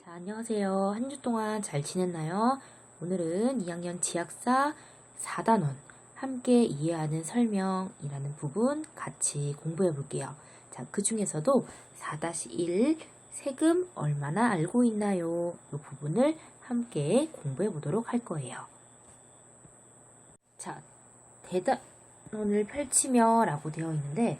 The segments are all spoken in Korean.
안녕하세요. 한 주 동안 잘 지냈나요? 오늘은 2학년 지학사 4단원 함께 이해하는 설명이라는 부분 같이 공부해 볼게요. 자, 그 중에서도 4-1 세금 얼마나 알고 있나요? 이 부분을 함께 공부해 보도록 할 거예요. 자, 대단원을 펼치며 라고 되어 있는데,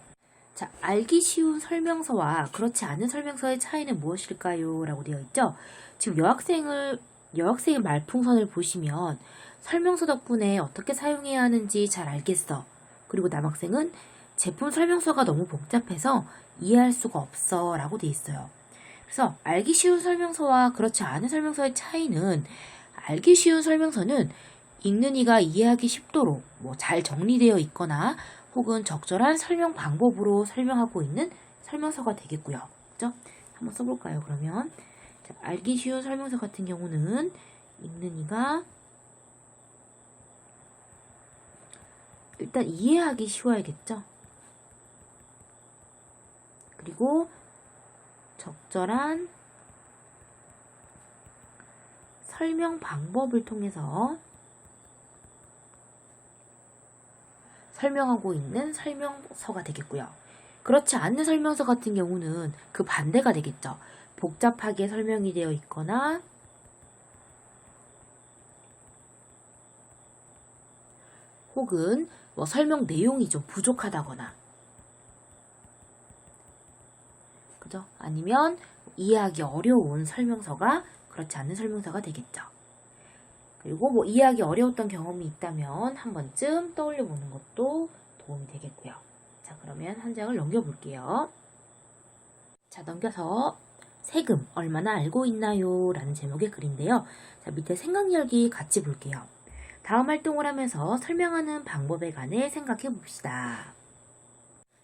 자, 알기 쉬운 설명서와 그렇지 않은 설명서의 차이는 무엇일까요? 라고 되어 있죠. 지금 여학생의 말풍선을 보시면 설명서 덕분에 어떻게 사용해야 하는지 잘 알겠어. 그리고 남학생은 제품 설명서가 너무 복잡해서 이해할 수가 없어 라고 되어 있어요. 그래서 알기 쉬운 설명서와 그렇지 않은 설명서의 차이는, 알기 쉬운 설명서는 읽는 이가 이해하기 쉽도록 잘 정리되어 있거나 혹은 적절한 설명 방법으로 설명하고 있는 설명서가 되겠고요. 그죠? 한번 써볼까요, 그러면? 자, 알기 쉬운 설명서 같은 경우는 읽는 이가 일단 이해하기 쉬워야겠죠? 그리고 적절한 설명 방법을 통해서 설명하고 있는 설명서가 되겠고요. 그렇지 않은 설명서 같은 경우는 그 반대가 되겠죠. 복잡하게 설명이 되어 있거나 혹은 설명 내용이 좀 부족하다거나, 그죠? 아니면 이해하기 어려운 설명서가 그렇지 않은 설명서가 되겠죠. 그리고 이해하기 어려웠던 경험이 있다면 한 번쯤 떠올려 보는 것도 도움이 되겠고요. 자, 그러면 한 장을 넘겨볼게요. 자, 넘겨서 세금 얼마나 알고 있나요? 라는 제목의 글인데요. 자, 밑에 생각 열기 같이 볼게요. 다음 활동을 하면서 설명하는 방법에 관해 생각해 봅시다.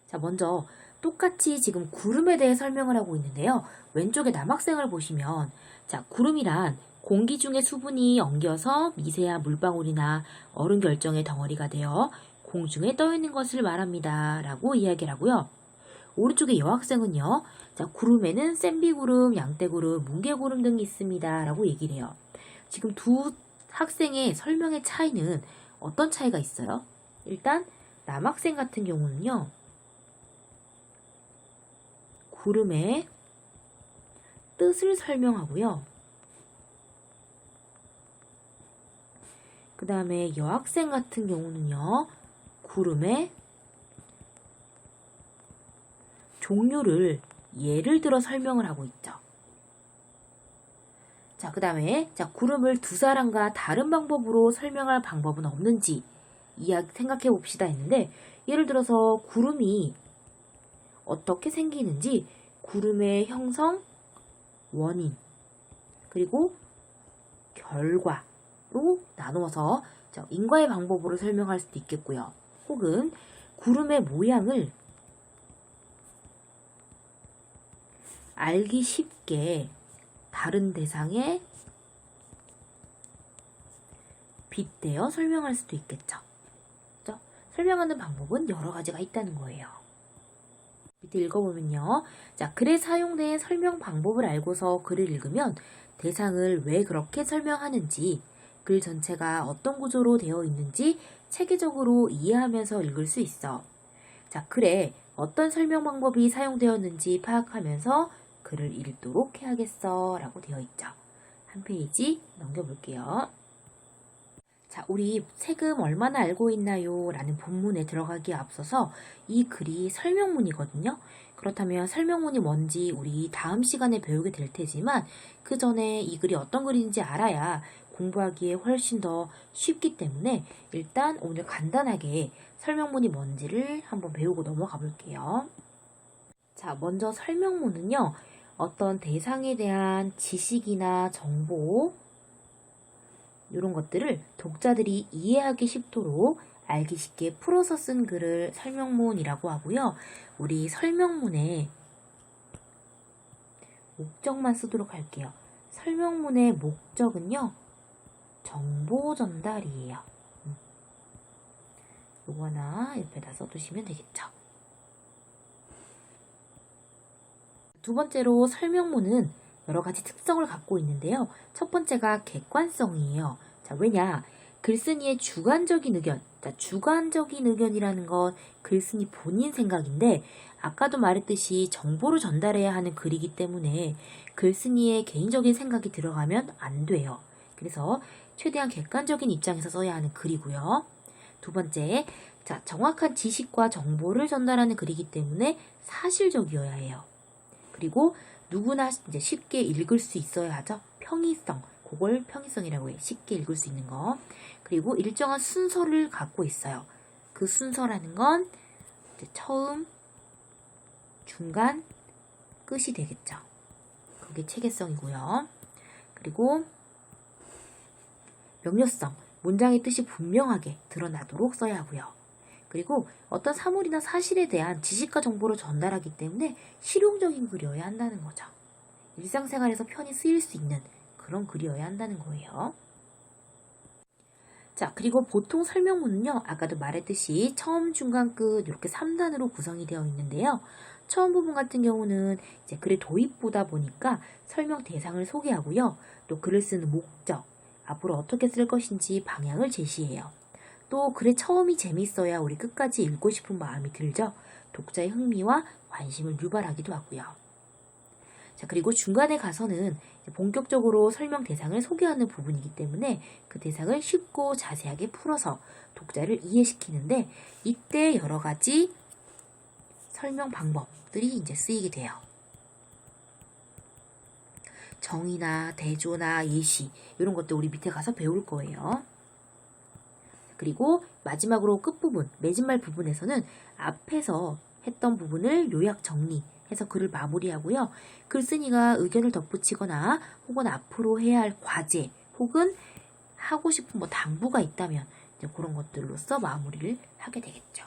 자, 먼저 똑같이 지금 구름에 대해 설명을 하고 있는데요. 왼쪽에 남학생을 보시면, 자, 구름이란 공기 중에 수분이 엉겨서 미세한 물방울이나 얼음 결정의 덩어리가 되어 공중에 떠 있는 것을 말합니다. 라고 이야기를 하고요. 오른쪽의 여학생은요. 자, 구름에는 샌비구름, 양떼구름, 뭉게구름 등이 있습니다. 라고 얘기를 해요. 지금 두 학생의 설명의 차이는 어떤 차이가 있어요? 일단 남학생 같은 경우는요. 구름의 뜻을 설명하고요. 그 다음에 여학생 같은 경우는요. 구름의 종류를 예를 들어 설명을 하고 있죠. 자, 그 다음에 구름을 두 사람과 다른 방법으로 설명할 방법은 없는지 생각해 봅시다 했는데, 예를 들어서 구름이 어떻게 생기는지 구름의 형성, 원인, 그리고 결과로 나누어서 인과의 방법으로 설명할 수도 있겠고요. 혹은 구름의 모양을 알기 쉽게 다른 대상에 빗대어 설명할 수도 있겠죠. 그렇죠? 설명하는 방법은 여러 가지가 있다는 거예요. 밑에 읽어보면요. 자, 글에 사용된 설명 방법을 알고서 글을 읽으면 대상을 왜 그렇게 설명하는지, 글 전체가 어떤 구조로 되어 있는지 체계적으로 이해하면서 읽을 수 있어. 자, 글에 어떤 설명 방법이 사용되었는지 파악하면서 글을 읽도록 해야겠어. 라고 되어 있죠. 한 페이지 넘겨볼게요. 자, 우리 세금 얼마나 알고 있나요? 라는 본문에 들어가기에 앞서서 이 글이 설명문이거든요. 그렇다면 설명문이 뭔지 우리 다음 시간에 배우게 될 테지만, 그 전에 이 글이 어떤 글인지 알아야 공부하기에 훨씬 더 쉽기 때문에 일단 오늘 간단하게 설명문이 뭔지를 한번 배우고 넘어가 볼게요. 자, 먼저 설명문은요. 어떤 대상에 대한 지식이나 정보, 이런 것들을 독자들이 이해하기 쉽도록 알기 쉽게 풀어서 쓴 글을 설명문이라고 하고요. 우리 설명문에 목적만 쓰도록 할게요. 설명문의 목적은요. 정보 전달이에요. 요거 하나 옆에다 써두시면 되겠죠. 두 번째로 설명문은 여러 가지 특성을 갖고 있는데요. 첫 번째가 객관성이에요. 자, 왜냐? 글쓴이의 주관적인 의견. 자, 주관적인 의견이라는 건 글쓴이 본인 생각인데 아까도 말했듯이 정보를 전달해야 하는 글이기 때문에 글쓴이의 개인적인 생각이 들어가면 안 돼요. 그래서 최대한 객관적인 입장에서 써야 하는 글이고요. 두 번째, 자, 정확한 지식과 정보를 전달하는 글이기 때문에 사실적이어야 해요. 그리고 누구나 이제 쉽게 읽을 수 있어야 하죠. 평이성, 그걸 평이성이라고 해요. 쉽게 읽을 수 있는 거. 그리고 일정한 순서를 갖고 있어요. 그 순서라는 건 이제 처음, 중간, 끝이 되겠죠. 그게 체계성이고요. 그리고 명료성, 문장의 뜻이 분명하게 드러나도록 써야 하고요. 그리고 어떤 사물이나 사실에 대한 지식과 정보를 전달하기 때문에 실용적인 글이어야 한다는 거죠. 일상생활에서 편히 쓰일 수 있는 그런 글이어야 한다는 거예요. 자, 그리고 보통 설명문은요, 아까도 말했듯이 처음, 중간, 끝 이렇게 3단으로 구성이 되어 있는데요. 처음 부분 같은 경우는 이제 글의 도입부다 보니까 설명 대상을 소개하고요. 또 글을 쓰는 목적, 앞으로 어떻게 쓸 것인지 방향을 제시해요. 또 글의 처음이 재밌어야 우리 끝까지 읽고 싶은 마음이 들죠. 독자의 흥미와 관심을 유발하기도 하고요. 자, 그리고 중간에 가서는 본격적으로 설명 대상을 소개하는 부분이기 때문에 그 대상을 쉽고 자세하게 풀어서 독자를 이해시키는데 이때 여러 가지 설명 방법들이 이제 쓰이게 돼요. 정의나 대조나 예시 이런 것들 우리 밑에 가서 배울 거예요. 그리고 마지막으로 끝부분, 맺은말 부분에서는 앞에서 했던 부분을 요약 정리해서 글을 마무리하고요. 글쓴이가 의견을 덧붙이거나 혹은 앞으로 해야 할 과제 혹은 하고 싶은 뭐 당부가 있다면 이제 그런 것들로서 마무리를 하게 되겠죠.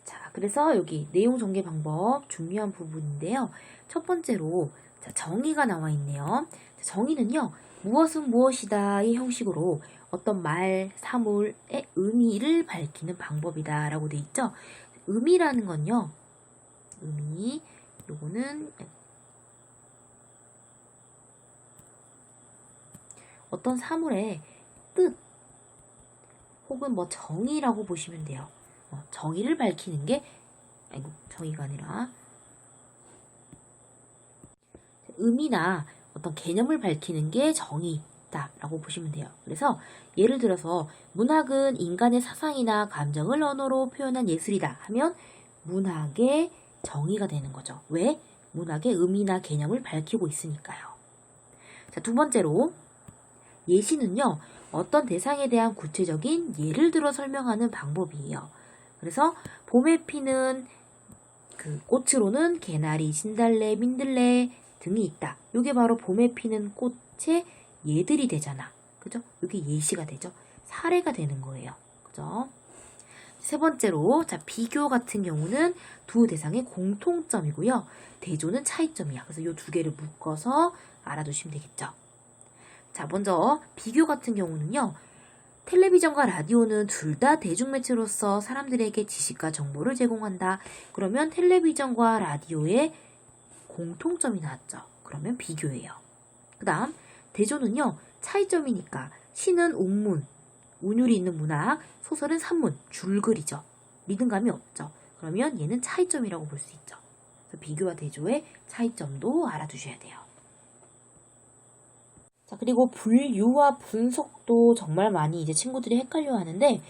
자, 그래서 여기 내용 전개 방법 중요한 부분인데요. 첫 번째로 정의가 나와 있네요. 정의는요. 무엇은 무엇이다의 형식으로 어떤 말, 사물의 의미를 밝히는 방법이다 라고 돼 있죠. 의미라는 건요. 의미, 요거는 어떤 사물의 뜻 혹은 뭐 정의라고 보시면 돼요. 정의를 밝히는 게 정의가 아니라 의미나 어떤 개념을 밝히는 게 정의다라고 보시면 돼요. 그래서 예를 들어서 문학은 인간의 사상이나 감정을 언어로 표현한 예술이다 하면 문학의 정의가 되는 거죠. 왜? 문학의 의미나 개념을 밝히고 있으니까요. 자, 두 번째로 예시는요. 어떤 대상에 대한 구체적인 예를 들어 설명하는 방법이에요. 그래서 봄에 피는 그 꽃으로는 개나리, 진달래, 민들레 등이 있다. 이게 바로 봄에 피는 꽃의 예들이 되잖아. 그죠? 이게 예시가 되죠. 사례가 되는 거예요. 그죠? 세 번째로, 자, 비교 같은 경우는 두 대상의 공통점이고요. 대조는 차이점이야. 그래서 이 두 개를 묶어서 알아두시면 되겠죠. 자, 먼저 비교 같은 경우는요. 텔레비전과 라디오는 둘 다 대중매체로서 사람들에게 지식과 정보를 제공한다. 그러면 텔레비전과 라디오의 공통점이 나왔죠. 그러면 비교예요. 그 다음 대조는요. 차이점이니까 시는 옥문, 운율이 있는 문학, 소설은 산문, 줄글이죠. 리듬감이 없죠. 그러면 얘는 차이점이라고 볼 수 있죠. 그래서 비교와 대조의 차이점도 알아두셔야 돼요. 자, 그리고 분류와 분석도 정말 많이 이제 친구들이 헷갈려 하는데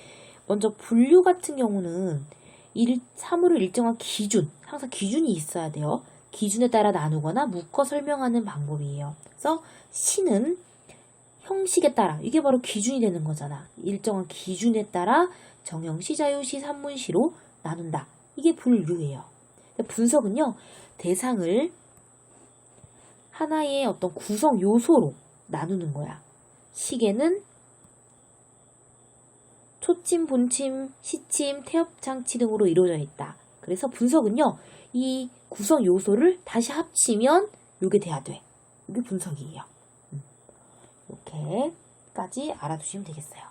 먼저 분류 같은 경우는 사물을 일정한 기준, 항상 기준이 있어야 돼요. 기준에 따라 나누거나 묶어 설명하는 방법이에요. 그래서 시는 형식에 따라, 이게 바로 기준이 되는 거잖아. 일정한 기준에 따라 정형시, 자유시, 산문시로 나눈다. 이게 분류예요. 분석은요, 대상을 하나의 어떤 구성 요소로 나누는 거야. 시계는 초침, 본침, 시침, 태엽장치 등으로 이루어져 있다. 그래서 분석은요, 이 구성 요소를 다시 합치면 이게 돼야 돼. 이게 분석이에요. 이렇게까지 알아두시면 되겠어요.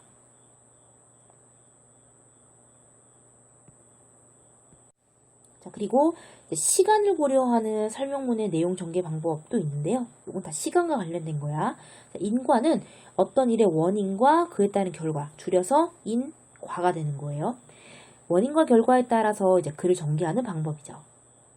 자, 그리고 이제 시간을 고려하는 설명문의 내용 전개 방법도 있는데요. 이건 다 시간과 관련된 거야. 자, 인과는 어떤 일의 원인과 그에 따른 결과, 줄여서 인과가 되는 거예요. 원인과 결과에 따라서 이제 글을 전개하는 방법이죠.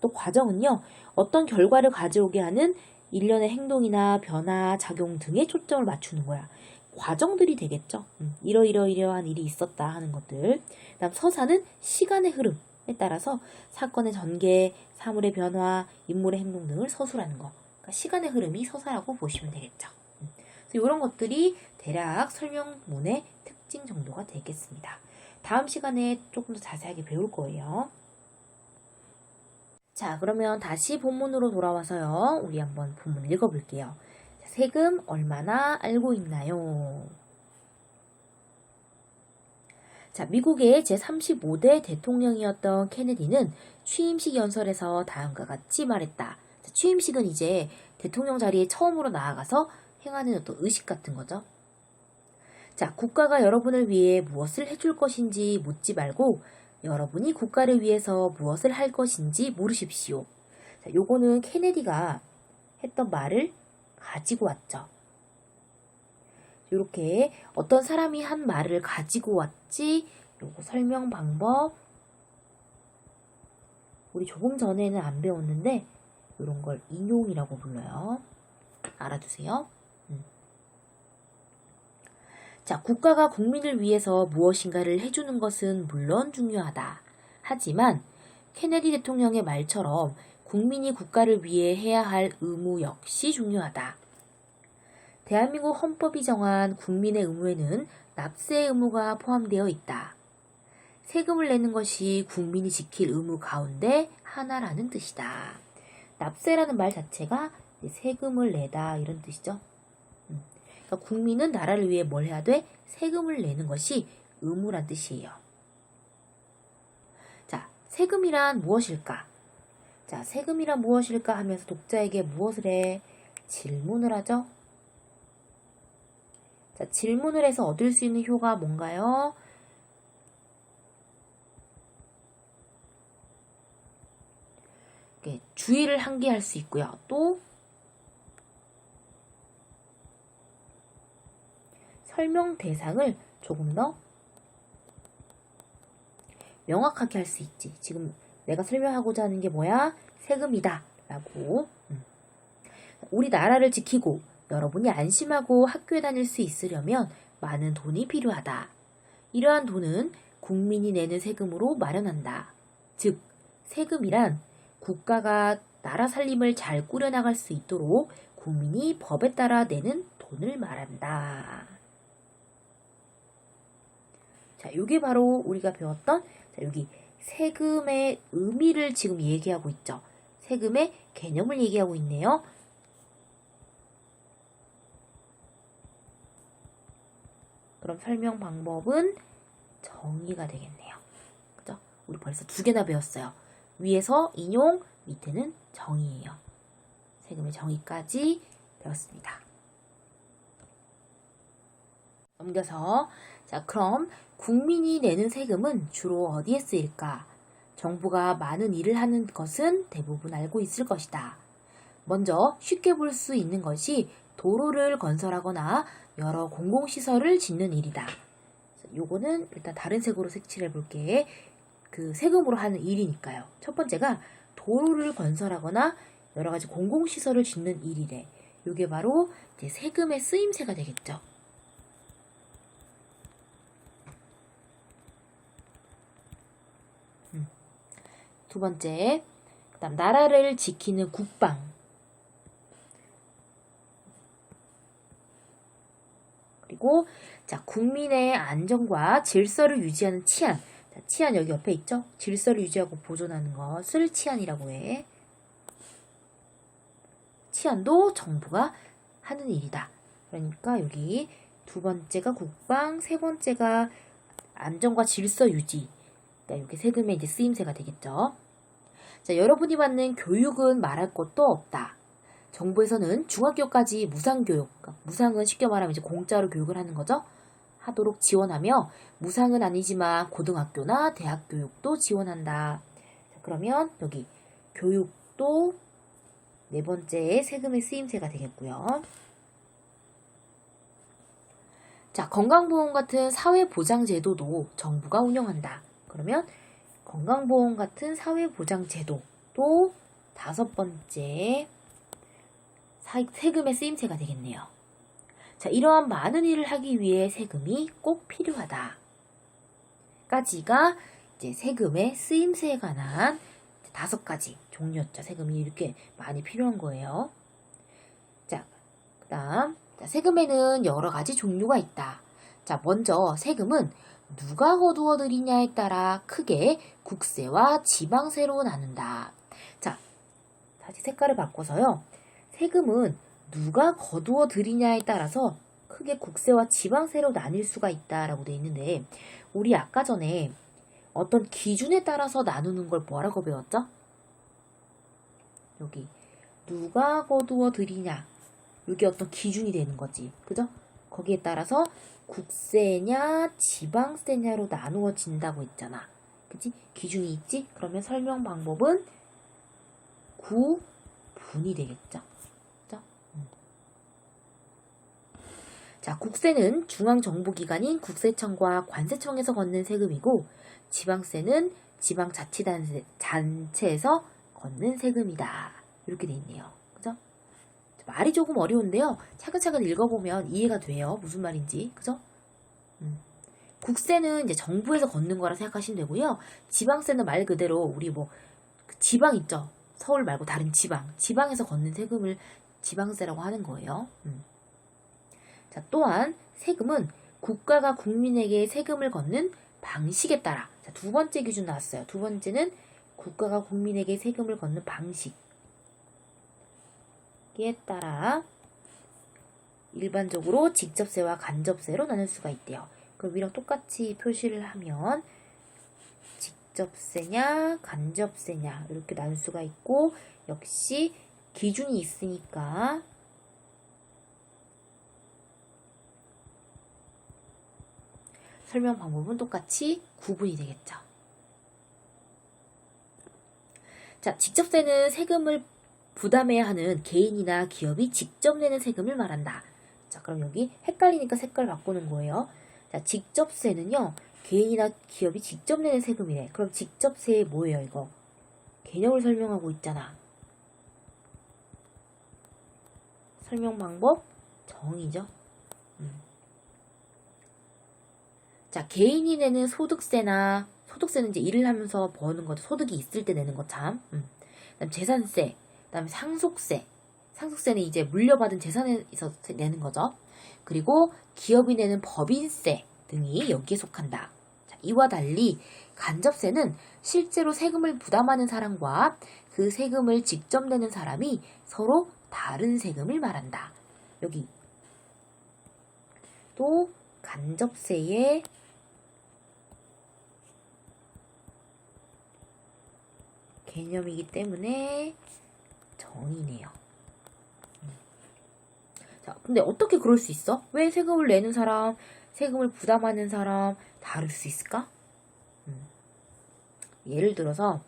또 과정은요, 어떤 결과를 가져오게 하는 일련의 행동이나 변화, 작용 등에 초점을 맞추는 거야. 과정들이 되겠죠. 이러이러한 일이 있었다 하는 것들. 그다음 서사는 시간의 흐름에 따라서 사건의 전개, 사물의 변화, 인물의 행동 등을 서술하는 거. 그러니까 시간의 흐름이 서사라고 보시면 되겠죠. 그래서 이런 것들이 대략 설명문의 특징 정도가 되겠습니다. 다음 시간에 조금 더 자세하게 배울 거예요. 자, 그러면 다시 본문으로 돌아와서요. 우리 한번 본문 읽어볼게요. 자, 세금 얼마나 알고 있나요? 자, 미국의 제35대 대통령이었던 케네디는 취임식 연설에서 다음과 같이 말했다. 자, 취임식은 이제 대통령 자리에 처음으로 나아가서 행하는 어떤 의식 같은 거죠. 자, 국가가 여러분을 위해 무엇을 해줄 것인지 묻지 말고 여러분이 국가를 위해서 무엇을 할 것인지 물으십시오. 자, 요거는 케네디가 했던 말을 가지고 왔죠. 이렇게 어떤 사람이 한 말을 가지고 왔지, 요거 설명 방법 우리 조금 전에는 안 배웠는데 이런 걸 인용이라고 불러요. 알아두세요. 자, 국가가 국민을 위해서 무엇인가를 해주는 것은 물론 중요하다. 하지만 케네디 대통령의 말처럼 국민이 국가를 위해 해야 할 의무 역시 중요하다. 대한민국 헌법이 정한 국민의 의무에는 납세 의무가 포함되어 있다. 세금을 내는 것이 국민이 지킬 의무 가운데 하나라는 뜻이다. 납세라는 말 자체가 세금을 내다 이런 뜻이죠. 그러니까 국민은 나라를 위해 뭘 해야 돼? 세금을 내는 것이 의무란 뜻이에요. 자, 세금이란 무엇일까? 자, 세금이란 무엇일까 하면서 독자에게 무엇을 해? 질문을 하죠. 자, 질문을 해서 얻을 수 있는 효가 뭔가요? 주의를 환기할 수 있고요. 또 설명 대상을 조금 더 명확하게 할 수 있지. 지금 내가 설명하고자 하는 게 뭐야? 세금이다 라고. 우리나라를 지키고 여러분이 안심하고 학교에 다닐 수 있으려면 많은 돈이 필요하다. 이러한 돈은 국민이 내는 세금으로 마련한다. 즉, 세금이란 국가가 나라 살림을 잘 꾸려나갈 수 있도록 국민이 법에 따라 내는 돈을 말한다. 자, 이게 바로 우리가 배웠던 여기 세금의 의미를 지금 얘기하고 있죠. 세금의 개념을 얘기하고 있네요. 그럼 설명 방법은 정의가 되겠네요. 그죠? 우리 벌써 2개나 배웠어요. 위에서 인용, 밑에는 정의예요. 세금의 정의까지 배웠습니다. 넘겨서 자, 그럼 국민이 내는 세금은 주로 어디에 쓰일까? 정부가 많은 일을 하는 것은 대부분 알고 있을 것이다. 먼저 쉽게 볼 수 있는 것이 도로를 건설하거나 여러 공공시설을 짓는 일이다. 요거는 일단 다른 색으로 색칠해 볼게. 그 세금으로 하는 일이니까요. 첫 번째가 도로를 건설하거나 여러 가지 공공시설을 짓는 일이래. 요게 바로 이제 세금의 쓰임새가 되겠죠. 두 번째, 그다음 나라를 지키는 국방. 그리고 자, 국민의 안전과 질서를 유지하는 치안. 자, 치안 여기 옆에 있죠? 질서를 유지하고 보존하는 것을 치안이라고 해. 치안도 정부가 하는 일이다. 그러니까 여기 두 번째가 국방, 세 번째가 안전과 질서 유지. 그러니까 여기 세금의 이제 쓰임새가 되겠죠. 자, 여러분이 받는 교육은 말할 것도 없다. 정부에서는 중학교까지 무상교육, 그러니까 무상은 쉽게 말하면 이제 공짜로 교육을 하는 거죠. 하도록 지원하며 무상은 아니지만 고등학교나 대학 교육도 지원한다. 그러면 여기 교육도 네 번째 세금의 쓰임새가 되겠고요. 자, 건강보험 같은 사회보장제도도 정부가 운영한다. 그러면 건강보험 같은 사회보장제도도 다섯 번째 세금의 쓰임새가 되겠네요. 자, 이러한 많은 일을 하기 위해 세금이 꼭 필요하다. 까지가 이제 세금의 쓰임새에 관한 다섯 가지 종류였죠. 세금이 이렇게 많이 필요한 거예요. 자, 그 다음 세금에는 여러 가지 종류가 있다. 자, 먼저 세금은 누가 거두어 들이냐에 따라 크게 국세와 지방세로 나눈다. 자, 다시 색깔을 바꿔서요. 세금은 누가 거두어 들이냐에 따라서 크게 국세와 지방세로 나뉠 수가 있다라고 되어 있는데, 우리 아까 전에 어떤 기준에 따라서 나누는 걸 뭐라고 배웠죠? 여기 누가 거두어 들이냐, 이게 어떤 기준이 되는 거지, 그죠? 거기에 따라서 국세냐 지방세냐로 나누어진다고 했잖아, 그치? 기준이 있지? 그러면 설명 방법은 구분이 되겠죠. 그죠? 자, 국세는 중앙정부기관인 국세청과 관세청에서 걷는 세금이고, 지방세는 지방자치단체에서 걷는 세금이다. 이렇게 돼 있네요. 그죠? 말이 조금 어려운데요. 차근차근 읽어보면 이해가 돼요. 무슨 말인지. 그죠? 국세는 이제 정부에서 걷는 거라 생각하시면 되고요. 지방세는 말 그대로 우리 지방 있죠? 서울 말고 다른 지방에서 걷는 세금을 지방세라고 하는 거예요. 자, 또한 세금은 국가가 국민에게 세금을 걷는 방식에 따라, 자, 두 번째 기준 나왔어요. 두 번째는 국가가 국민에게 세금을 걷는 방식에 따라 일반적으로 직접세와 간접세로 나눌 수가 있대요. 그럼 이랑 똑같이 표시를 하면 직접세냐 간접세냐 이렇게 나눌 수가 있고, 역시 기준이 있으니까 설명 방법은 똑같이 구분이 되겠죠. 자, 직접세는 세금을 부담해야 하는 개인이나 기업이 직접 내는 세금을 말한다. 자, 그럼 여기 헷갈리니까 색깔 바꾸는 거예요. 자, 직접세는요, 개인이나 기업이 직접 내는 세금이래. 그럼 직접세 뭐예요, 이거? 개념을 설명하고 있잖아. 설명 방법 정의죠. 자, 개인이 내는 소득세는 이제 일을 하면서 버는 거죠. 소득이 있을 때 내는 거 참. 그다음 재산세, 그다음에 상속세는 이제 물려받은 재산에서 내는 거죠. 그리고 기업이 내는 법인세 등이 여기에 속한다. 자, 이와 달리 간접세는 실제로 세금을 부담하는 사람과 그 세금을 직접 내는 사람이 서로 다른 세금을 말한다. 여기 또 간접세의 개념이기 때문에 정의네요. 자, 근데 어떻게 그럴 수 있어? 왜 세금을 내는 사람, 세금을 부담하는 사람 다를 수 있을까? 예를 들어서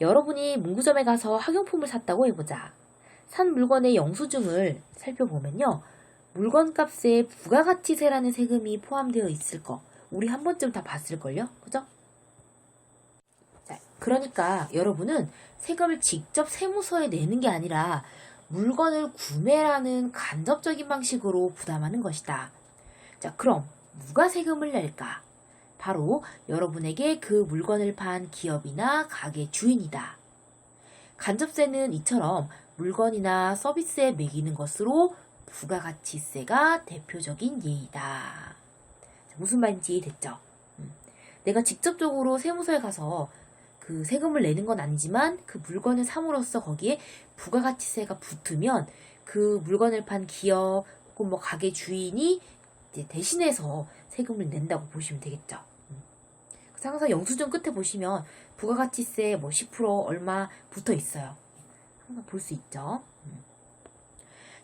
여러분이 문구점에 가서 학용품을 샀다고 해보자. 산 물건의 영수증을 살펴보면요, 물건값에 부가가치세라는 세금이 포함되어 있을 거 우리 한 번쯤 다 봤을걸요? 그죠? 자, 그러니까 여러분은 세금을 직접 세무서에 내는 게 아니라 물건을 구매라는 간접적인 방식으로 부담하는 것이다. 자, 그럼 누가 세금을 낼까? 바로 여러분에게 그 물건을 판 기업이나 가게 주인이다. 간접세는 이처럼 물건이나 서비스에 매기는 것으로 부가가치세가 대표적인 예이다. 자, 무슨 말인지 이해됐죠? 내가 직접적으로 세무서에 가서 그 세금을 내는 건 아니지만 그 물건을 삼으로써 거기에 부가가치세가 붙으면 그 물건을 판 기업 혹은 가게 주인이 이제 대신해서 세금을 낸다고 보시면 되겠죠. 그래서 항상 영수증 끝에 보시면 부가가치세 10% 얼마 붙어 있어요. 항상 볼 수 있죠.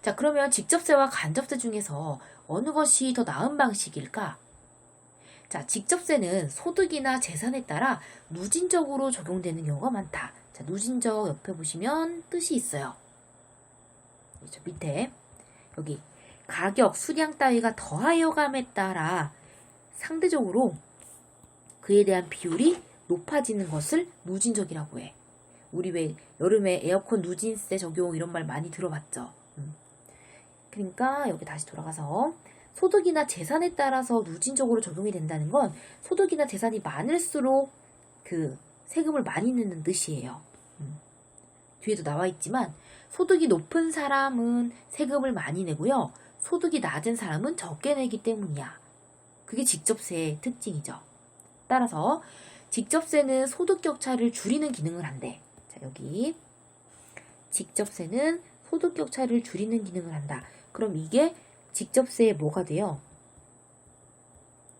자, 그러면 직접세와 간접세 중에서 어느 것이 더 나은 방식일까? 자, 직접세는 소득이나 재산에 따라 누진적으로 적용되는 경우가 많다. 자, 누진적 옆에 보시면 뜻이 있어요. 저 밑에 여기 가격, 수량 따위가 더하여감에 따라 상대적으로 그에 대한 비율이 높아지는 것을 누진적이라고 해. 우리 왜 여름에 에어컨 누진세 적용 이런 말 많이 들어봤죠. 그러니까 여기 다시 돌아가서 소득이나 재산에 따라서 누진적으로 적용이 된다는 건 소득이나 재산이 많을수록 그 세금을 많이 내는 뜻이에요. 뒤에도 나와 있지만 소득이 높은 사람은 세금을 많이 내고요. 소득이 낮은 사람은 적게 내기 때문이야. 그게 직접세의 특징이죠. 따라서 직접세는 소득 격차를 줄이는 기능을 한대. 자, 여기 직접세는 소득 격차를 줄이는 기능을 한다. 그럼 이게 직접세의 뭐가 돼요?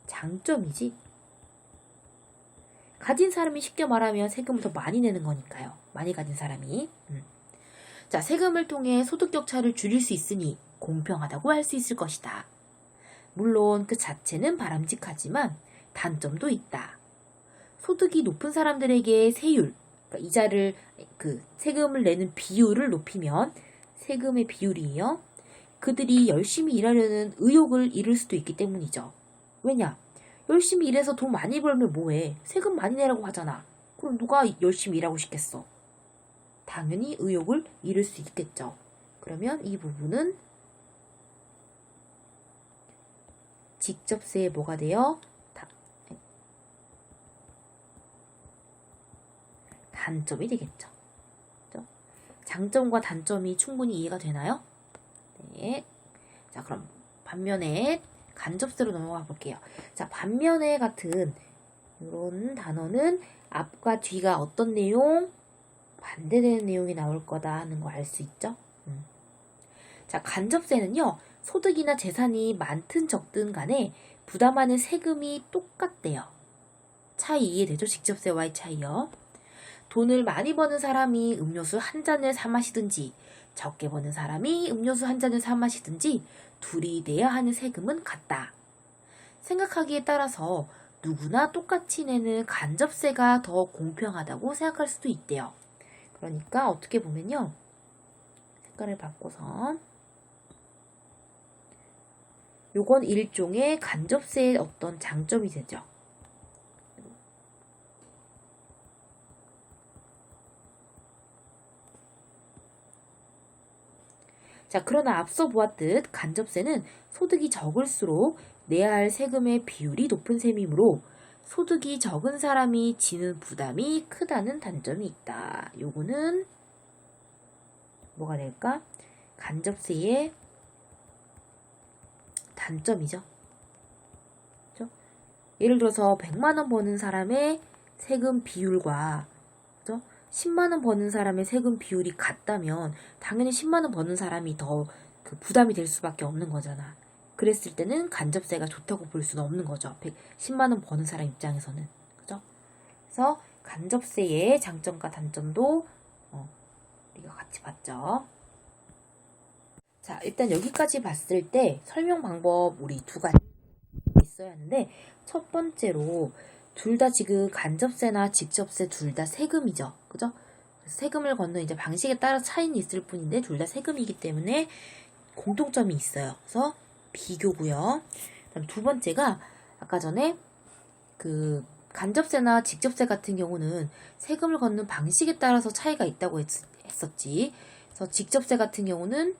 장점이지. 가진 사람이 쉽게 말하면 세금을 더 많이 내는 거니까요. 많이 가진 사람이. 자, 세금을 통해 소득 격차를 줄일 수 있으니 공평하다고 할 수 있을 것이다. 물론 그 자체는 바람직하지만 단점도 있다. 소득이 높은 사람들에게 세율, 그러니까 이자를 세금을 내는 비율을 높이면 세금의 비율이요. 그들이 열심히 일하려는 의욕을 잃을 수도 있기 때문이죠. 왜냐? 열심히 일해서 돈 많이 벌면 뭐해? 세금 많이 내라고 하잖아. 그럼 누가 열심히 일하고 싶겠어? 당연히 의욕을 잃을 수 있겠죠. 그러면 이 부분은 직접세의 뭐가 돼요? 단점이 되겠죠. 장점과 단점이 충분히 이해가 되나요? 네. 자, 그럼 반면에 간접세로 넘어가 볼게요. 자, 반면에 같은 이런 단어는 앞과 뒤가 어떤 내용? 반대되는 내용이 나올 거다 하는 거 알 수 있죠? 자, 간접세는요. 소득이나 재산이 많든 적든 간에 부담하는 세금이 똑같대요. 차이 이해되죠? 직접세와의 차이요. 돈을 많이 버는 사람이 음료수 한 잔을 사 마시든지 적게 버는 사람이 음료수 한 잔을 사 마시든지 둘이 내야 하는 세금은 같다. 생각하기에 따라서 누구나 똑같이 내는 간접세가 더 공평하다고 생각할 수도 있대요. 그러니까 어떻게 보면요. 색깔을 바꿔서 요건 일종의 간접세의 어떤 장점이 되죠. 자, 그러나 앞서 보았듯 간접세는 소득이 적을수록 내야 할 세금의 비율이 높은 셈이므로 소득이 적은 사람이 지는 부담이 크다는 단점이 있다. 요거는 뭐가 될까? 간접세의 단점이죠. 그렇죠? 예를 들어서 100만 원 버는 사람의 세금 비율과 그렇죠? 10만 원 버는 사람의 세금 비율이 같다면 당연히 10만 원 버는 사람이 더 그 부담이 될 수밖에 없는 거잖아. 그랬을 때는 간접세가 좋다고 볼 수는 없는 거죠. 10만 원 버는 사람 입장에서는. 그죠? 그래서 간접세의 장점과 단점도 우리가 같이 봤죠. 자, 일단 여기까지 봤을 때 설명 방법 우리 두 가지 있어야 하는데 첫 번째로 둘 다 지금 간접세나 직접세 둘 다 세금이죠. 그죠? 세금을 걷는 이제 방식에 따라 차이는 있을 뿐인데 둘 다 세금이기 때문에 공통점이 있어요. 그래서 비교고요. 그다음 두 번째가 아까 전에 그 간접세나 직접세 같은 경우는 세금을 걷는 방식에 따라서 차이가 있다고 했었지. 그래서 직접세 같은 경우는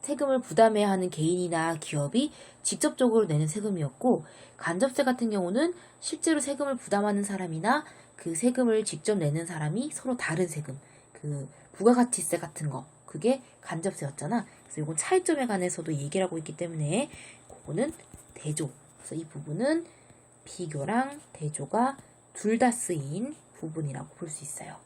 세금을 부담해야 하는 개인이나 기업이 직접적으로 내는 세금이었고 간접세 같은 경우는 실제로 세금을 부담하는 사람이나 그 세금을 직접 내는 사람이 서로 다른 세금, 그 부가가치세 같은 거 그게 간접세였잖아. 그래서 이건 차이점에 관해서도 얘기를 하고 있기 때문에 그거는 대조. 그래서 이 부분은 비교랑 대조가 둘 다 쓰인 부분이라고 볼 수 있어요.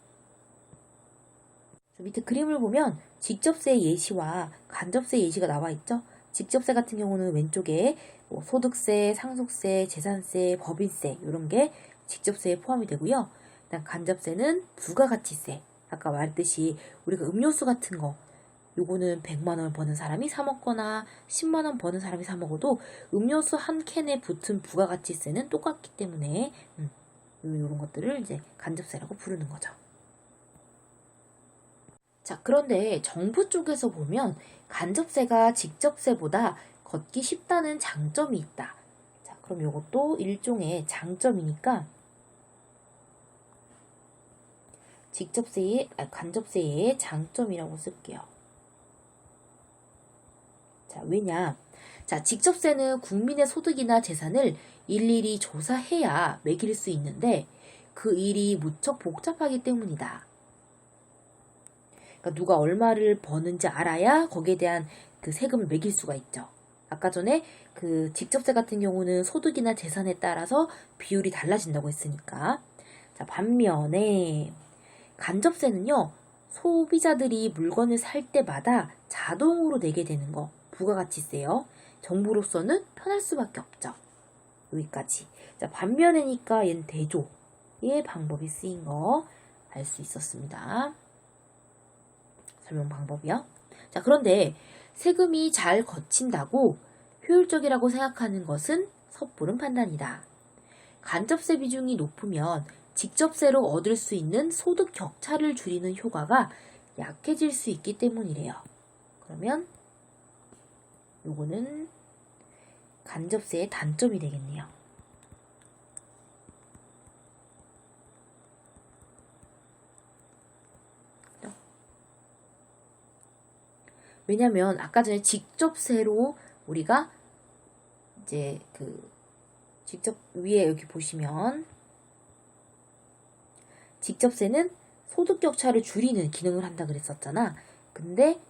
밑에 그림을 보면 직접세 예시와 간접세 예시가 나와 있죠. 직접세 같은 경우는 왼쪽에 뭐 소득세, 상속세, 재산세, 법인세 이런 게 직접세에 포함이 되고요. 그다음 간접세는 부가가치세. 아까 말했듯이 우리가 음료수 같은 거 요거는 100만 원 버는 사람이 사 먹거나 10만 원 버는 사람이 사 먹어도 음료수 한 캔에 붙은 부가가치세는 똑같기 때문에 요런 것들을 이제 간접세라고 부르는 거죠. 자, 그런데 정부 쪽에서 보면 간접세가 직접세보다 걷기 쉽다는 장점이 있다. 자, 그럼 요것도 일종의 장점이니까 간접세의 장점이라고 쓸게요. 자, 왜냐? 자, 직접세는 국민의 소득이나 재산을 일일이 조사해야 매길 수 있는데 그 일이 무척 복잡하기 때문이다. 그러니까 누가 얼마를 버는지 알아야 거기에 대한 그 세금을 매길 수가 있죠. 아까 전에 그 직접세 같은 경우는 소득이나 재산에 따라서 비율이 달라진다고 했으니까. 자, 반면에 간접세는요, 소비자들이 물건을 살 때마다 자동으로 내게 되는 거, 부가가치세요. 정부로서는 편할 수밖에 없죠. 여기까지. 자, 반면에니까 얘는 대조의 방법이 쓰인 거 알 수 있었습니다. 설명 방법이요. 자, 그런데 세금이 잘 거친다고 효율적이라고 생각하는 것은 섣부른 판단이다. 간접세 비중이 높으면 직접세로 얻을 수 있는 소득 격차를 줄이는 효과가 약해질 수 있기 때문이래요. 그러면 요거는 간접세의 단점이 되겠네요. 왜냐면 아까 전에 직접세로 우리가 이제 직접 위에 여기 보시면 직접세는 소득 격차를 줄이는 기능을 한다 그랬었잖아. 근데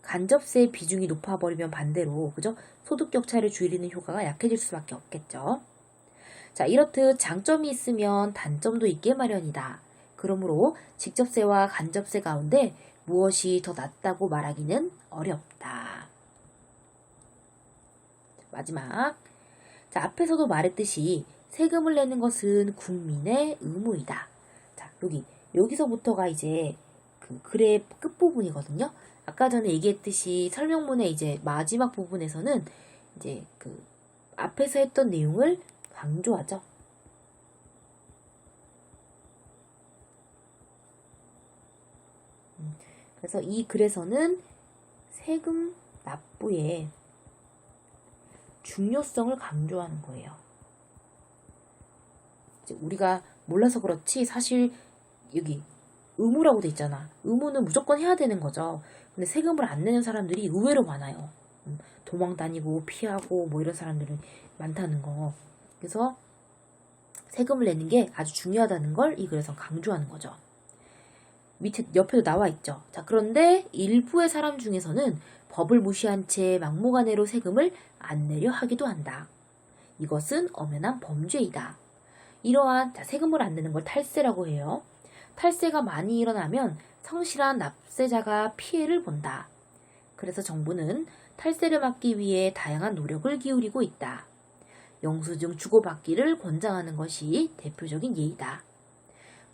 간접세 비중이 높아버리면 반대로, 그죠? 소득 격차를 줄이는 효과가 약해질 수밖에 없겠죠. 자, 이렇듯 장점이 있으면 단점도 있게 마련이다. 그러므로 직접세와 간접세 가운데 무엇이 더 낫다고 말하기는 어렵다. 마지막. 자, 앞에서도 말했듯이 세금을 내는 것은 국민의 의무이다. 자, 여기서부터가 이제 그 글의 끝부분이거든요. 아까 전에 얘기했듯이 설명문의 이제 마지막 부분에서는 이제 그 앞에서 했던 내용을 강조하죠. 그래서 이 글에서는 세금 납부의 중요성을 강조하는 거예요. 이제 우리가 몰라서 그렇지 사실 여기 의무라고 돼 있잖아. 의무는 무조건 해야 되는 거죠. 근데 세금을 안 내는 사람들이 의외로 많아요. 도망 다니고 피하고 뭐 이런 사람들이 많다는 거. 그래서 세금을 내는 게 아주 중요하다는 걸 이 글에서 강조하는 거죠. 밑에 옆에도 나와 있죠. 자, 그런데 일부의 사람 중에서는 법을 무시한 채 막무가내로 세금을 안 내려 하기도 한다. 이것은 엄연한 범죄이다. 이러한 세금을 안 내는 걸 탈세라고 해요. 탈세가 많이 일어나면 성실한 납세자가 피해를 본다. 그래서 정부는 탈세를 막기 위해 다양한 노력을 기울이고 있다. 영수증 주고받기를 권장하는 것이 대표적인 예이다.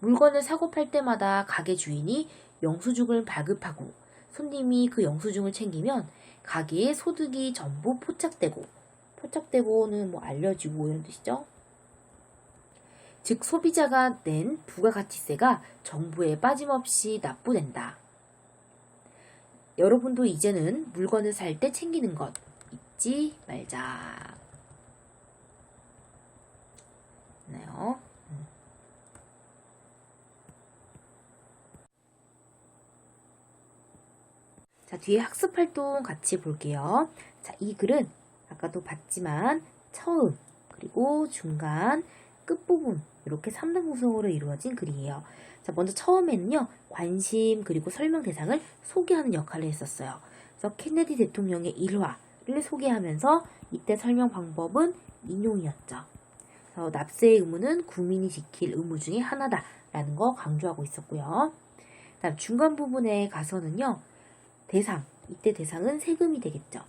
물건을 사고 팔 때마다 가게 주인이 영수증을 발급하고 손님이 그 영수증을 챙기면 가게의 소득이 전부 포착되고는 뭐 알려지고 이런 뜻이죠. 즉 소비자가 낸 부가가치세가 정부에 빠짐없이 납부된다. 여러분도 이제는 물건을 살 때 챙기는 것 잊지 말자. 네요. 자, 뒤에 학습활동 같이 볼게요. 자, 이 글은 아까도 봤지만 처음, 그리고 중간, 끝부분 이렇게 3단 구성으로 이루어진 글이에요. 자, 먼저 처음에는요. 관심 그리고 설명 대상을 소개하는 역할을 했었어요. 그래서 케네디 대통령의 일화를 소개하면서 이때 설명 방법은 인용이었죠. 그래서 납세의 의무는 국민이 지킬 의무 중에 하나다라는 거 강조하고 있었고요. 다음 중간 부분에 가서는요. 이때 대상은 세금이 되겠죠.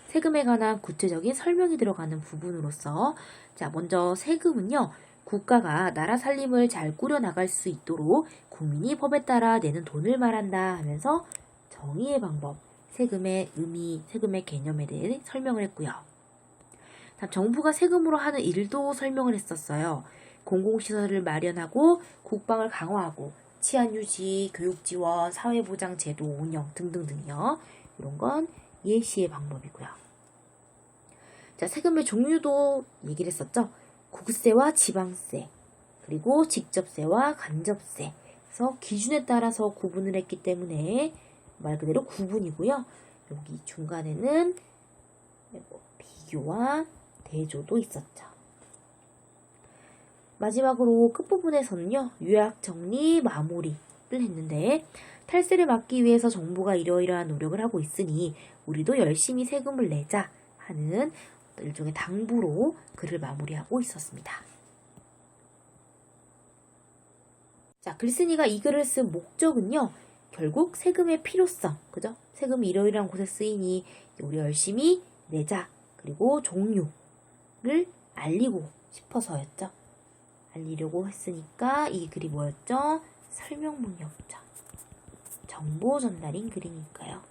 세금에 관한 구체적인 설명이 들어가는 부분으로서 자, 먼저 세금은요. 국가가 나라 살림을 잘 꾸려나갈 수 있도록 국민이 법에 따라 내는 돈을 말한다 하면서 정의의 방법, 세금의 의미, 세금의 개념에 대해 설명을 했고요. 정부가 세금으로 하는 일도 설명을 했었어요. 공공시설을 마련하고 국방을 강화하고 치안 유지, 교육 지원, 사회보장 제도 운영 등등등이요. 이런 건 예시의 방법이고요. 자, 세금의 종류도 얘기를 했었죠. 국세와 지방세, 그리고 직접세와 간접세. 그래서 기준에 따라서 구분을 했기 때문에 말 그대로 구분이고요. 여기 중간에는 비교와 대조도 있었죠. 마지막으로 끝부분에서는요. 요약, 정리, 마무리를 했는데 탈세를 막기 위해서 정부가 이러이러한 노력을 하고 있으니 우리도 열심히 세금을 내자 하는 일종의 당부로 글을 마무리하고 있었습니다. 자, 글쓴이가 이 글을 쓴 목적은요. 결국 세금의 필요성, 그죠? 세금이 이러이러한 곳에 쓰이니 우리 열심히 내자. 그리고 종류를 알리고 싶어서였죠. 알리려고 했으니까 이 글이 뭐였죠? 설명문이었죠. 정보 전달인 글이니까요.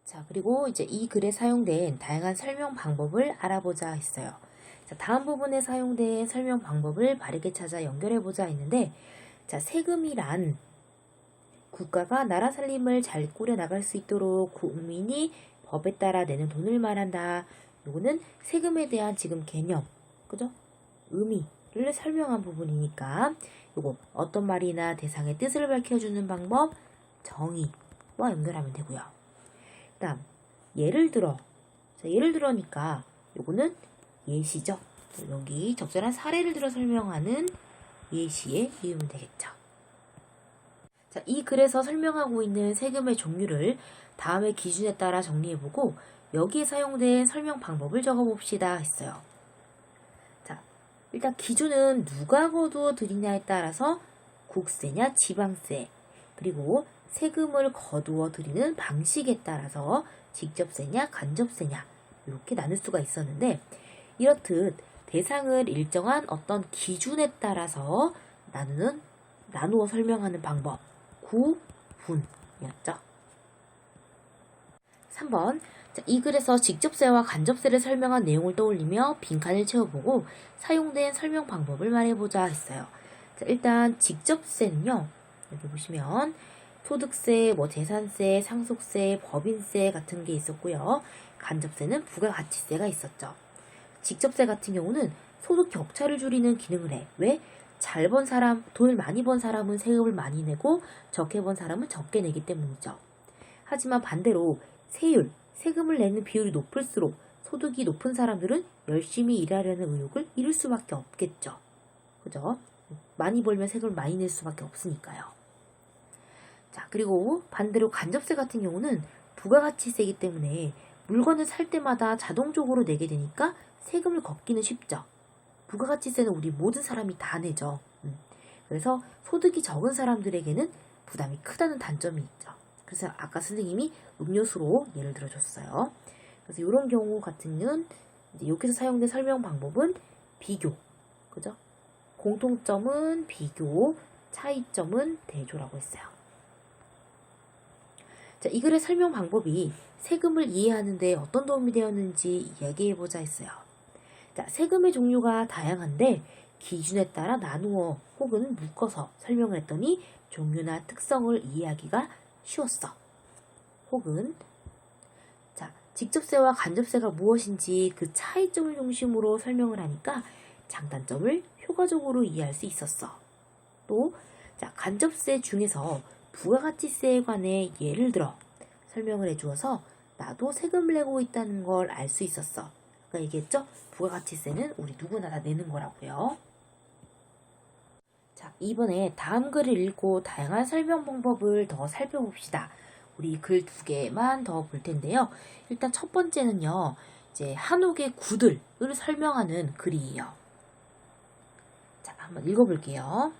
자, 그리고 이제 이 글에 사용된 다양한 설명 방법을 알아보자 했어요. 자, 다음 부분에 사용된 설명 방법을 바르게 찾아 연결해보자 했는데, 자, 세금이란 국가가 나라 살림을 잘 꾸려나갈 수 있도록 국민이 법에 따라 내는 돈을 말한다. 요거는 세금에 대한 지금 개념, 그죠? 의미를 설명한 부분이니까 요거 어떤 말이나 대상의 뜻을 밝혀주는 방법, 정의와 연결하면 되고요. 그 다음 예를 들어, 자, 예를 들어니까 요거는 예시죠. 여기 적절한 사례를 들어 설명하는 예시에 이으면 되겠죠. 자, 이 글에서 설명하고 있는 세금의 종류를 다음의 기준에 따라 정리해보고 여기에 사용된 설명 방법을 적어봅시다 했어요. 자, 일단 기준은 누가 거두어 드리냐에 따라서 국세냐 지방세, 그리고 세금을 거두어 드리는 방식에 따라서 직접세냐 간접세냐 이렇게 나눌 수가 있었는데, 이렇듯 대상을 일정한 어떤 기준에 따라서 나누어 설명하는 방법, 구분이었죠. 3번, 이 글에서 직접세와 간접세를 설명한 내용을 떠올리며 빈칸을 채워보고 사용된 설명 방법을 말해보자 했어요. 자, 일단 직접세는요, 여기 보시면 소득세, 재산세, 상속세, 법인세 같은 게 있었고요. 간접세는 부가가치세가 있었죠. 직접세 같은 경우는 소득 격차를 줄이는 기능을 해. 왜? 잘 번 사람, 돈을 많이 번 사람은 세금을 많이 내고 적게 번 사람은 적게 내기 때문이죠. 하지만 반대로 세율, 세금을 내는 비율이 높을수록 소득이 높은 사람들은 열심히 일하려는 의욕을 잃을 수밖에 없겠죠. 그죠? 많이 벌면 세금을 많이 낼 수밖에 없으니까요. 자, 그리고 반대로 간접세 같은 경우는 부가가치세이기 때문에 물건을 살 때마다 자동적으로 내게 되니까 세금을 걷기는 쉽죠. 부가가치세는 우리 모든 사람이 다 내죠. 그래서 소득이 적은 사람들에게는 부담이 크다는 단점이 있죠. 그래서 아까 선생님이 음료수로 예를 들어줬어요. 그래서 이런 경우 같은 경우는 여기서 사용된 설명 방법은 비교, 그죠? 공통점은 비교, 차이점은 대조라고 했어요. 자, 이 글의 설명 방법이 세금을 이해하는 데 어떤 도움이 되었는지 이야기해보자 했어요. 자, 세금의 종류가 다양한데 기준에 따라 나누어 혹은 묶어서 설명을 했더니 종류나 특성을 이해하기가 쉬웠어. 혹은 자, 직접세와 간접세가 무엇인지 그 차이점을 중심으로 설명을 하니까 장단점을 효과적으로 이해할 수 있었어. 또 자, 간접세 중에서 부가가치세에 관해 예를 들어 설명을 해주어서 나도 세금을 내고 있다는 걸 알 수 있었어. 아까 얘기했죠? 부가가치세는 우리 누구나 다 내는 거라고요. 자, 이번에 다음 글을 읽고 다양한 설명 방법을 더 살펴봅시다. 우리 글 2개만 더 볼 텐데요. 일단 첫 번째는요, 이제 한옥의 구들을 설명하는 글이에요. 자, 한번 읽어볼게요.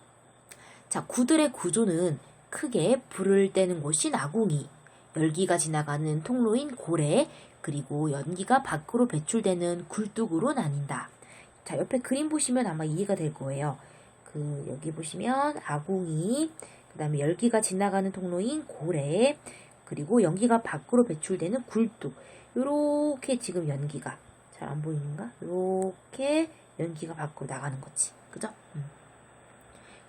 자, 구들의 구조는 크게 불을 떼는 곳이 나궁이, 열기가 지나가는 통로인 고래, 그리고 연기가 밖으로 배출되는 굴뚝으로 나뉜다. 자, 옆에 그림 보시면 아마 이해가 될 거예요. 여기 보시면 아궁이, 그 다음에 열기가 지나가는 통로인 고래, 그리고 연기가 밖으로 배출되는 굴뚝. 요렇게 지금 연기가, 잘 안 보이는가? 요렇게 연기가 밖으로 나가는 거지. 그죠?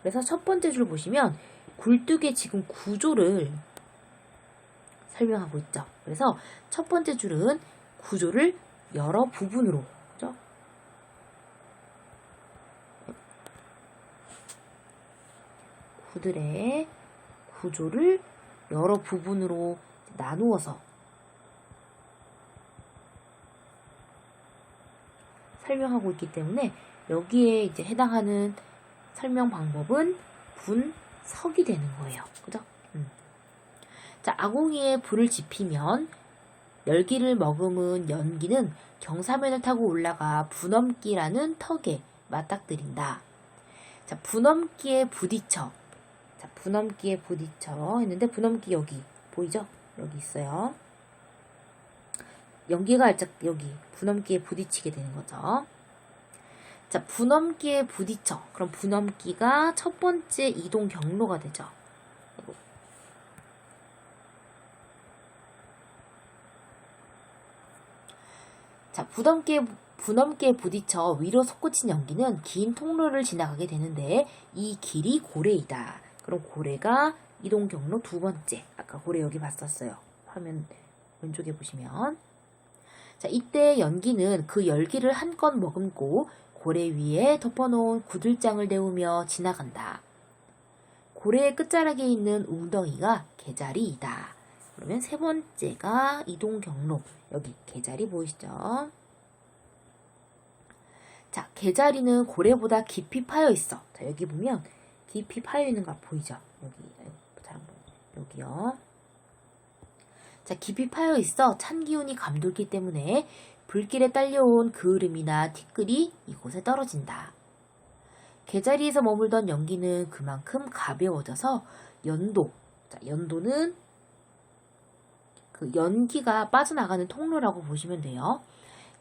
그래서 첫 번째 줄 보시면 굴뚝의 지금 구조를 설명하고 있죠. 그래서 첫 번째 줄은 구조를 여러 부분으로, 그죠? 구들의 구조를 여러 부분으로 나누어서 설명하고 있기 때문에 여기에 이제 해당하는 설명 방법은 분석이 되는 거예요. 그죠? 자, 아궁이에 불을 지피면 열기를 머금은 연기는 경사면을 타고 올라가 분엄기라는 턱에 맞닥뜨린다. 자, 분엄기에 부딪혀. 자, 분엄기에 부딪혀 했는데 분엄기 여기 보이죠? 여기 있어요. 연기가 살짝 여기 분엄기에 부딪히게 되는 거죠. 자, 분엄기에 부딪혀. 그럼 분엄기가 첫 번째 이동 경로가 되죠. 자, 분엄기에 부딪혀 위로 솟구친 연기는 긴 통로를 지나가게 되는데 이 길이 고래이다. 그럼 고래가 이동 경로 두 번째. 아까 고래 여기 봤었어요. 화면 왼쪽에 보시면. 자, 이때 연기는 그 열기를 한껏 머금고 고래 위에 덮어놓은 구들장을 데우며 지나간다. 고래의 끝자락에 있는 웅덩이가 개자리이다. 그러면 세 번째가 이동 경로. 여기 개자리 보이시죠? 자, 개자리는 고래보다 깊이 파여 있어. 자, 여기 보면 깊이 파여 있는 거 보이죠? 여기, 잘 안 보여요. 여기요. 자, 깊이 파여 있어 찬 기운이 감돌기 때문에 불길에 딸려온 그을음이나 티끌이 이곳에 떨어진다. 개자리에서 머물던 연기는 그만큼 가벼워져서 연도. 자, 연도는 그 연기가 빠져나가는 통로라고 보시면 돼요.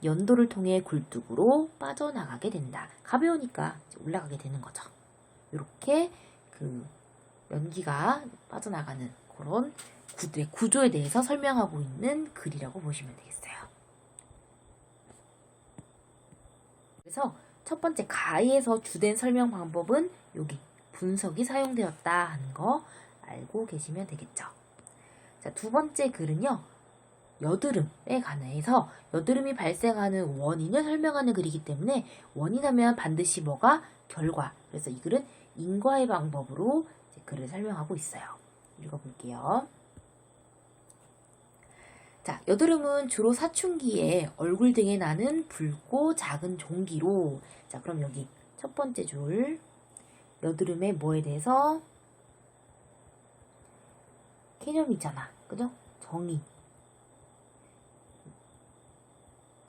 연도를 통해 굴뚝으로 빠져나가게 된다. 가벼우니까 올라가게 되는 거죠. 이렇게 그 연기가 빠져나가는 그런 구들의 구조에 대해서 설명하고 있는 글이라고 보시면 되겠어요. 그래서 첫 번째 가에서 주된 설명 방법은 여기 분석이 사용되었다 하는 거 알고 계시면 되겠죠. 자, 두 번째 글은요. 여드름에 관해서 여드름이 발생하는 원인을 설명하는 글이기 때문에 원인하면 반드시 뭐가 결과. 그래서 이 글은 인과의 방법으로 이제 글을 설명하고 있어요. 읽어볼게요. 자, 여드름은 주로 사춘기에 얼굴 등에 나는 붉고 작은 종기로. 자, 그럼 여기 첫 번째 줄 여드름의 뭐에 대해서 개념이잖아. 그죠? 정의.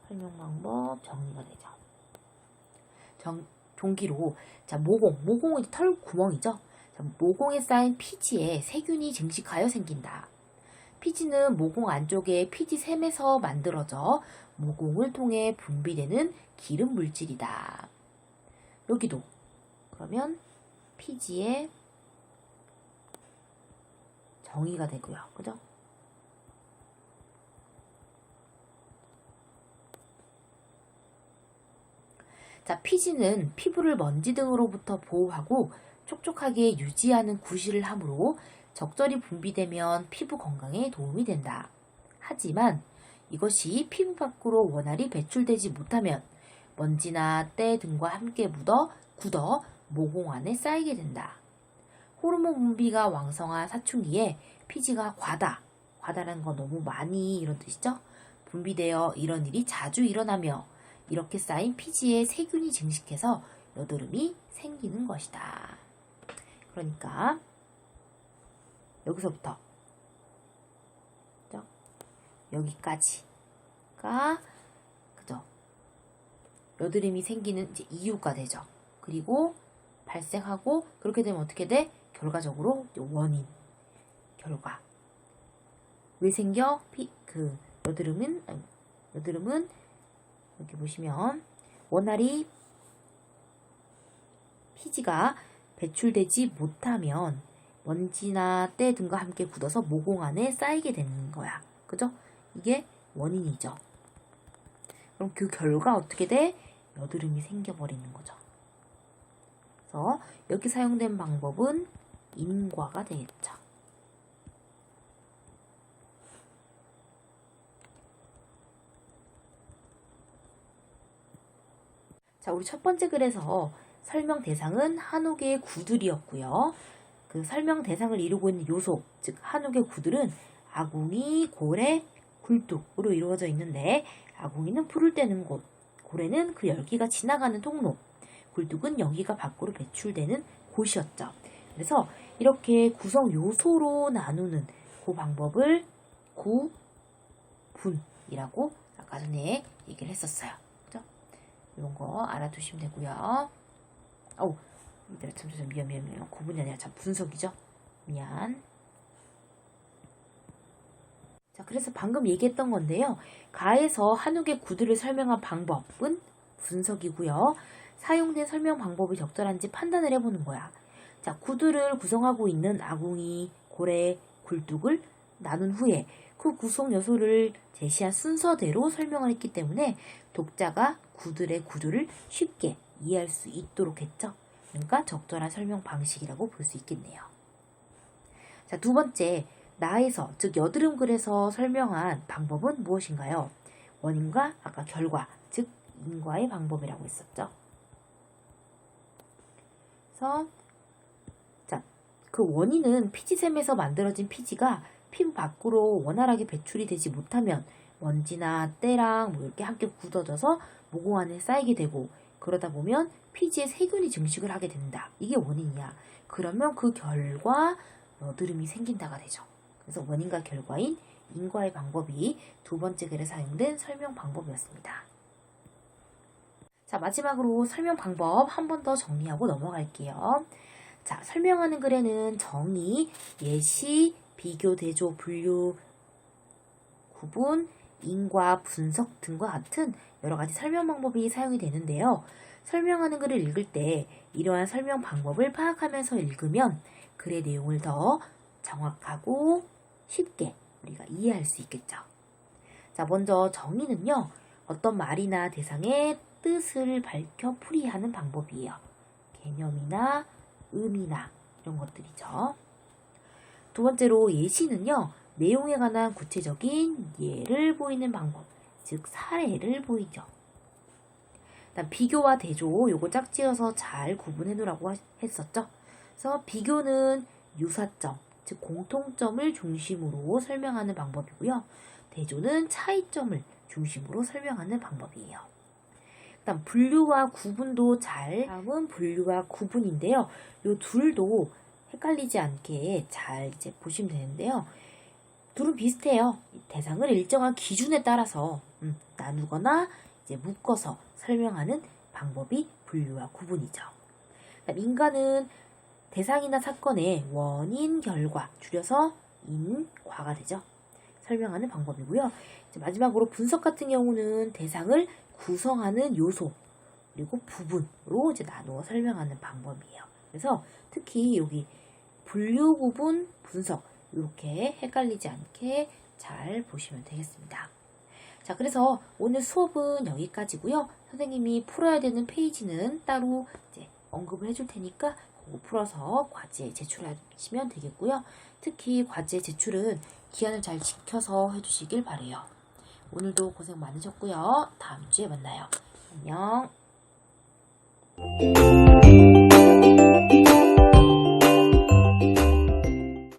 설명 방법 정의가 되죠. 종기로. 자, 모공은 털 구멍이죠. 자, 모공에 쌓인 피지에 세균이 증식하여 생긴다. 피지는 모공 안쪽에 피지샘에서 만들어져 모공을 통해 분비되는 기름 물질이다. 여기도 그러면 피지에 정의가 되고요. 그죠? 자, 피지는 피부를 먼지 등으로부터 보호하고 촉촉하게 유지하는 구실을 하므로 적절히 분비되면 피부 건강에 도움이 된다. 하지만 이것이 피부 밖으로 원활히 배출되지 못하면 먼지나 때 등과 함께 굳어 모공 안에 쌓이게 된다. 호르몬 분비가 왕성한 사춘기에 피지가 과다라는 건 너무 많이 이런 뜻이죠. 분비되어 이런 일이 자주 일어나며 이렇게 쌓인 피지에 세균이 증식해서 여드름이 생기는 것이다. 그러니까 여기서부터 그죠? 여기까지가 그죠? 여드름이 생기는 이제 이유가 되죠. 그리고 발생하고 그렇게 되면 어떻게 돼? 결과적으로 원인. 결과. 왜 생겨? 여드름은 여기 보시면 원활히 피지가 배출되지 못하면 먼지나 때 등과 함께 굳어서 모공 안에 쌓이게 되는 거야. 그죠? 이게 원인이죠. 그럼 그 결과 어떻게 돼? 여드름이 생겨버리는 거죠. 그래서 여기 사용된 방법은 인과가 되겠죠. 자, 우리 첫 번째 글에서 설명 대상은 한옥의 구들이었고요. 그 설명 대상을 이루고 있는 요소, 즉 한옥의 구들은 아궁이, 고래, 굴뚝으로 이루어져 있는데 아궁이는 불을 떼는 곳, 고래는 그 열기가 지나가는 통로, 굴뚝은 연기가 밖으로 배출되는 곳이었죠. 그래서 이렇게 구성 요소로 나누는 그 방법을 구분이라고 아까 전에 얘기를 했었어요. 그죠? 이런 거 알아두시면 되고요. 얘들아, 참, 미안. 구분이 아니라 참 분석이죠. 미안. 자, 그래서 방금 얘기했던 건데요. 가에서 한옥의 구들을 설명한 방법은 분석이고요. 사용된 설명 방법이 적절한지 판단을 해보는 거야. 자, 구들을 구성하고 있는 아궁이, 고래, 굴뚝을 나눈 후에 그 구성 요소를 제시한 순서대로 설명을 했기 때문에 독자가 구들의 구조를 쉽게 이해할 수 있도록 했죠. 그러니까 적절한 설명 방식이라고 볼 수 있겠네요. 자, 두 번째, 나에서, 즉 여드름글에서 설명한 방법은 무엇인가요? 원인과 아까 결과, 즉 인과의 방법이라고 했었죠. 그래서 자, 그 원인은 피지샘에서 만들어진 피지가 피부 밖으로 원활하게 배출이 되지 못하면 먼지나 때랑 이렇게 함께 굳어져서 모공 안에 쌓이게 되고, 그러다 보면 피지에 세균이 증식을 하게 된다. 이게 원인이야. 그러면 그 결과 여드름이 생긴다가 되죠. 그래서 원인과 결과인 인과의 방법이 두 번째 글에 사용된 설명 방법이었습니다. 자, 마지막으로 설명 방법 한 번 더 정리하고 넘어갈게요. 자, 설명하는 글에는 정의, 예시, 비교, 대조, 분류, 구분, 인과, 분석 등과 같은 여러 가지 설명 방법이 사용이 되는데요. 설명하는 글을 읽을 때 이러한 설명 방법을 파악하면서 읽으면 글의 내용을 더 정확하고 쉽게 우리가 이해할 수 있겠죠. 자, 먼저 정의는요, 어떤 말이나 대상의 뜻을 밝혀 풀이하는 방법이에요. 개념이나 의미나 이런 것들이죠. 두 번째로 예시는요, 내용에 관한 구체적인 예를 보이는 방법, 즉 사례를 보이죠. 일단 비교와 대조, 요거 짝지어서 잘 구분해 놓으라고 했었죠. 그래서 비교는 유사점, 즉 공통점을 중심으로 설명하는 방법이고요. 대조는 차이점을 중심으로 설명하는 방법이에요. 일단 분류와 구분도 다음은 분류와 구분인데요. 요 둘도 헷갈리지 않게 잘 이제 보시면 되는데요. 둘은 비슷해요. 대상을 일정한 기준에 따라서 나누거나 이제 묶어서 설명하는 방법이 분류와 구분이죠. 인과는 대상이나 사건의 원인, 결과, 줄여서 인과가 되죠. 설명하는 방법이고요. 이제 마지막으로 분석 같은 경우는 대상을 구성하는 요소, 그리고 부분으로 이제 나누어 설명하는 방법이에요. 그래서 특히 여기 분류, 구분, 분석 이렇게 헷갈리지 않게 잘 보시면 되겠습니다. 자, 그래서 오늘 수업은 여기까지고요. 선생님이 풀어야 되는 페이지는 따로 이제 언급을 해줄 테니까 그거 풀어서 과제 제출하시면 되겠고요. 특히 과제 제출은 기한을 잘 지켜서 해주시길 바래요. 오늘도 고생 많으셨고요. 다음 주에 만나요. 안녕.